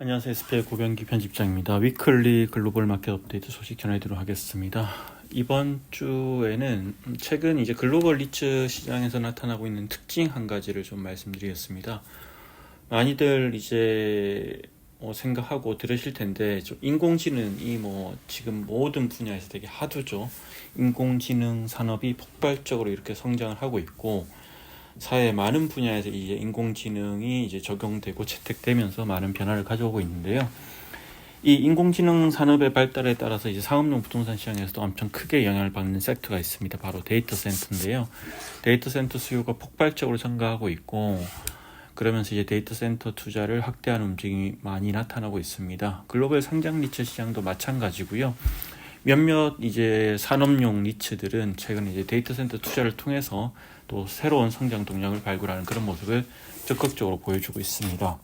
안녕하세요. SPL 고병기 편집장입니다. 위클리 글로벌 마켓 업데이트 소식 전해드리도록 하겠습니다. 이번 주에는 최근 이제 글로벌 리츠 시장에서 나타나고 있는 특징 한 가지를 좀 말씀드리겠습니다. 많이들 이제 생각하고 들으실 텐데, 좀 인공지능이 지금 모든 분야에서 되게 핫하죠. 인공지능 산업이 폭발적으로 이렇게 성장을 하고 있고, 사회 많은 분야에서 이제 인공지능이 이제 적용되고 채택되면서 많은 변화를 가져오고 있는데요. 이 인공지능 산업의 발달에 따라서 이제 상업용 부동산 시장에서도 엄청 크게 영향을 받는 섹터가 있습니다. 바로 데이터 센터인데요. 데이터 센터 수요가 폭발적으로 증가하고 있고, 그러면서 이제 데이터 센터 투자를 확대하는 움직임이 많이 나타나고 있습니다. 글로벌 상장 리츠 시장도 마찬가지고요. 몇몇 이제 산업용 니츠들은 최근 이제 데이터 센터 투자를 통해서 또 새로운 성장 동력을 발굴하는 그런 모습을 적극적으로 보여주고 있습니다.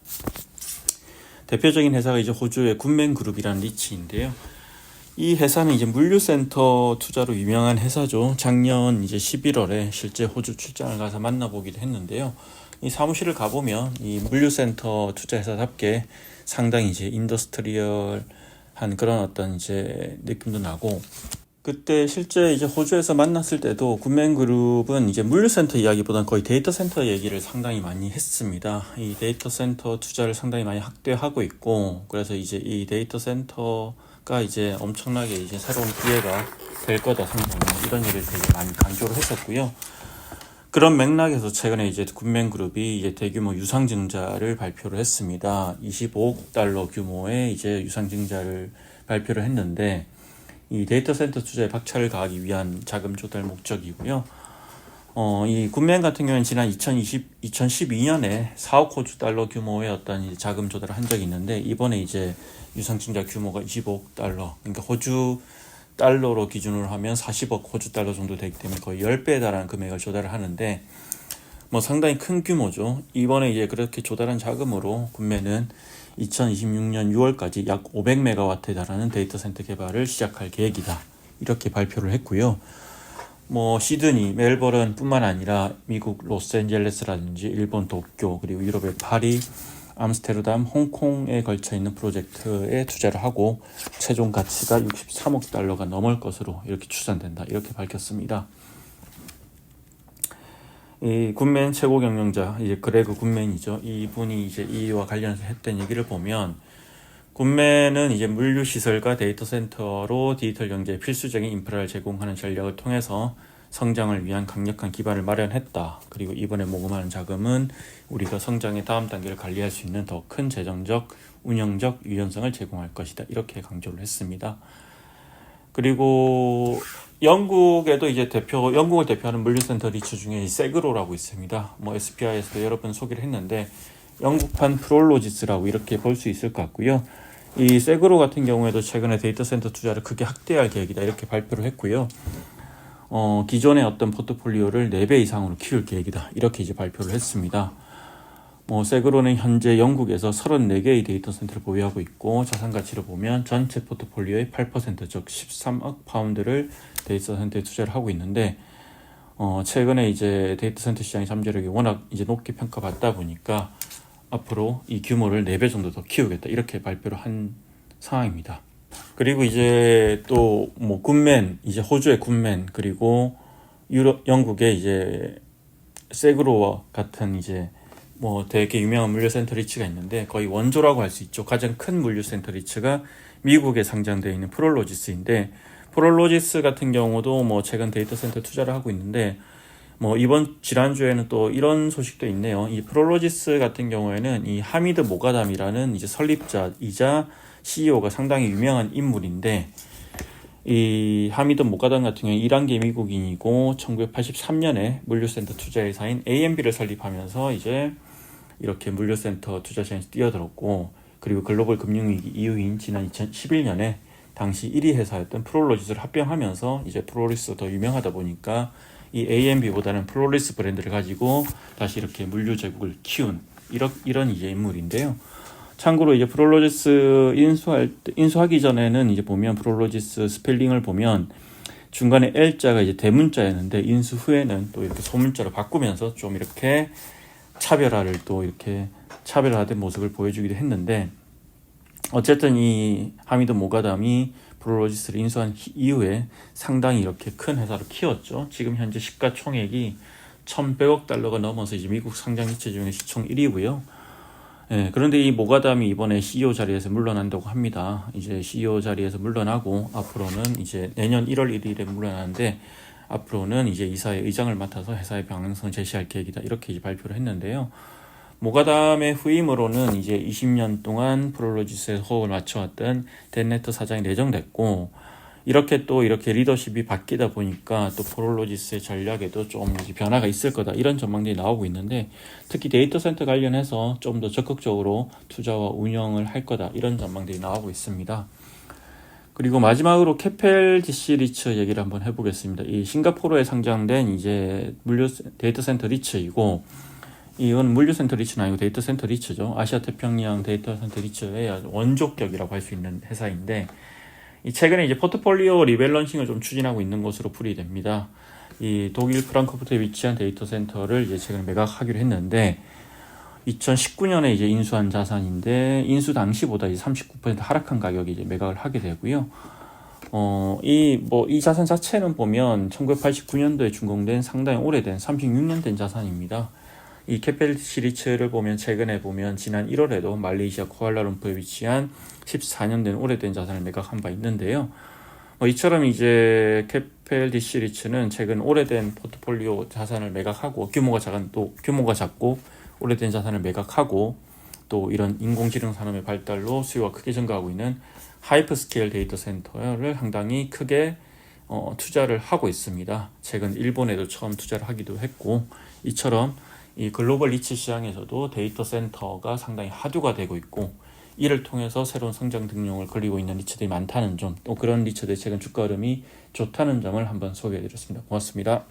대표적인 회사가 이제 호주의 굿맨그룹이라는 니치인데요. 이 회사는 이제 물류센터 투자로 유명한 회사죠. 작년 이제 11월에 실제 호주 출장을 가서 만나보기도 했는데요. 이 사무실을 가보면 이 물류센터 투자 회사답게 상당히 이제 인더스트리얼한 그런 어떤 이제 느낌도 나고, 그때 실제 이제 호주에서 만났을 때도 굿맨그룹은 이제 물류센터 이야기보다는 거의 데이터 센터 얘기를 상당히 많이 했습니다. 이 데이터 센터 투자를 상당히 많이 확대하고 있고, 그래서 이제 이 데이터 센터가 이제 엄청나게 이제 새로운 기회가 될 거다 상당히 이런 얘기를 되게 많이 강조를 했었고요. 그런 맥락에서 최근에 이제 굿맨그룹이 이제 대규모 유상증자를 발표를 했습니다. 25억 달러 규모의 이제 유상증자를 발표를 했는데, 이 데이터 센터 투자에 박차를 가하기 위한 자금 조달 목적이고요. 이 굿맨 같은 경우는 지난 2012년에 4억 호주 달러 규모의 어떤 자금 조달을 한 적이 있는데, 이번에 이제 유상증자 규모가 25억 달러, 그러니까 호주 달러로 기준으로 하면 40억 호주 달러 정도 되기 때문에 거의 10배에 달하는 금액을 조달을 하는데, 상당히 큰 규모죠. 이번에 이제 그렇게 조달한 자금으로 굿맨은 2026년 6월까지 약 500메가와트에 달하는 데이터 센터 개발을 시작할 계획이다. 이렇게 발표를 했고요. 시드니, 멜버른 뿐만 아니라 미국 로스앤젤레스라든지 일본 도쿄, 그리고 유럽의 파리, 암스테르담, 홍콩에 걸쳐 있는 프로젝트에 투자를 하고 최종 가치가 63억 달러가 넘을 것으로 이렇게 추산된다. 이렇게 밝혔습니다. 이 굿맨 최고 경영자 이제 그레그 굿맨이죠. 이분이 이제 이와 관련해서 했던 얘기를 보면, 굿맨은 이제 물류 시설과 데이터 센터로 디지털 경제에 필수적인 인프라를 제공하는 전략을 통해서 성장을 위한 강력한 기반을 마련했다. 그리고 이번에 모금하는 자금은 우리가 성장의 다음 단계를 관리할 수 있는 더 큰 재정적, 운영적 유연성을 제공할 것이다. 이렇게 강조를 했습니다. 그리고 영국에도 이제 영국을 대표하는 물류센터 리츠 중에 세그로라고 있습니다. SPI에서도 여러 번 소개를 했는데, 영국판 프롤로지스라고 이렇게 볼 수 있을 것 같고요. 이 세그로 같은 경우에도 최근에 데이터 센터 투자를 크게 확대할 계획이다. 이렇게 발표를 했고요. 기존의 어떤 포트폴리오를 4배 이상으로 키울 계획이다. 이렇게 이제 발표를 했습니다. 세그로는 현재 영국에서 34개의 데이터 센터를 보유하고 있고, 자산 가치로 보면 전체 포트폴리오의 8%, 즉 13억 파운드를 데이터 센터에 투자를 하고 있는데, 최근에 이제 데이터 센터 시장의 잠재력이 워낙 이제 높게 평가받다 보니까 앞으로 이 규모를 4배 정도 더 키우겠다. 이렇게 발표를 한 상황입니다. 그리고 이제 또 굿맨, 이제 호주의 굿맨, 그리고 영국의 이제 세그로와 같은 이제 되게 유명한 물류센터 리츠가 있는데, 거의 원조라고 할 수 있죠. 가장 큰 물류센터 리츠가 미국에 상장되어 있는 프롤로지스인데, 프롤로지스 같은 경우도 최근 데이터 센터 투자를 하고 있는데, 이번 지난주에는 또 이런 소식도 있네요. 이 프롤로지스 같은 경우에는 이 하미드 모가담이라는 이제 설립자이자 CEO가 상당히 유명한 인물인데, 이 하미드 모가담 같은 경우는 1한계 미국인이고 1983년에 물류센터 투자회사인 AMB를 설립하면서 이제 이렇게 물류센터 투자 시장에서 뛰어들었고, 그리고 글로벌 금융위기 이후인 지난 2011년에 당시 1위 회사였던 프롤로지스를 합병하면서 이제 프롤리스가 더 유명하다 보니까 이 AMB보다는 프롤리스 브랜드를 가지고 다시 이렇게 물류 제국을 키운 이런 이제 인물인데요. 참고로 이제 프롤로지스 인수하기 전에는 이제 보면 프롤로지스 스펠링을 보면 중간에 L자가 이제 대문자였는데, 인수 후에는 또 이렇게 소문자로 바꾸면서 좀 이렇게 차별화된 모습을 보여주기도 했는데, 어쨌든 이 하미드 모가담이 프롤로지스를 인수한 이후에 상당히 이렇게 큰 회사로 키웠죠. 지금 현재 시가총액이 1,100억 달러가 넘어서 이제 미국 상장 리츠 중에 시총 1위고요. 예, 그런데 이 모가담이 이번에 CEO 자리에서 물러난다고 합니다. 이제 CEO 자리에서 물러나고 앞으로는 이제 내년 1월 1일에 물러나는데 앞으로는 이제 이사의 의장을 맡아서 회사의 방향성을 제시할 계획이다. 이렇게 이제 발표를 했는데요. 모가담의 후임으로는 이제 20년 동안 프롤로지스에서 호흡을 맞춰왔던 댄 네터 사장이 내정됐고, 이렇게 또 이렇게 리더십이 바뀌다 보니까 또 프롤로지스의 전략에도 좀 변화가 있을 거다, 이런 전망들이 나오고 있는데, 특히 데이터 센터 관련해서 좀 더 적극적으로 투자와 운영을 할 거다, 이런 전망들이 나오고 있습니다. 그리고 마지막으로 캐펠 DC 리츠 얘기를 한번 해보겠습니다. 이 싱가포르에 상장된 이제 물류 데이터 센터 리츠이고, 이건 물류 센터 리츠는 아니고 데이터 센터 리츠죠. 아시아 태평양 데이터 센터 리츠의 원조격이라고 할 수 있는 회사인데, 이 최근에 이제 포트폴리오 리밸런싱을 좀 추진하고 있는 것으로 풀이됩니다. 이 독일 프랑크푸르트에 위치한 데이터 센터를 이제 최근에 매각하기로 했는데, 2019년에 이제 인수한 자산인데, 인수 당시보다 이제 39% 하락한 가격에 이제 매각을 하게 되고요. 이 자산 자체는 보면 1989년도에 준공된 상당히 오래된 36년 된 자산입니다. 이 캐펠 시리츠를 보면 최근에 보면 지난 1월에도 말레이시아 쿠알라룸푸르에 위치한 14년 된 오래된 자산을 매각한 바 있는데요. 이처럼 이제 캐펠 디시리츠는 최근 오래된 포트폴리오 자산을 매각하고 규모가 작고 오래된 자산을 매각하고 또 이런 인공지능 산업의 발달로 수요가 크게 증가하고 있는 하이퍼스케일 데이터 센터를 상당히 크게 투자를 하고 있습니다. 최근 일본에도 처음 투자를 하기도 했고, 이처럼 이 글로벌 리츠 시장에서도 데이터 센터가 상당히 화두가 되고 있고, 이를 통해서 새로운 성장 등용을 걸리고 있는 리츠들이 많다는 점, 또 그런 리츠들의 최근 주가 흐름이 좋다는 점을 한번 소개해 드렸습니다. 고맙습니다.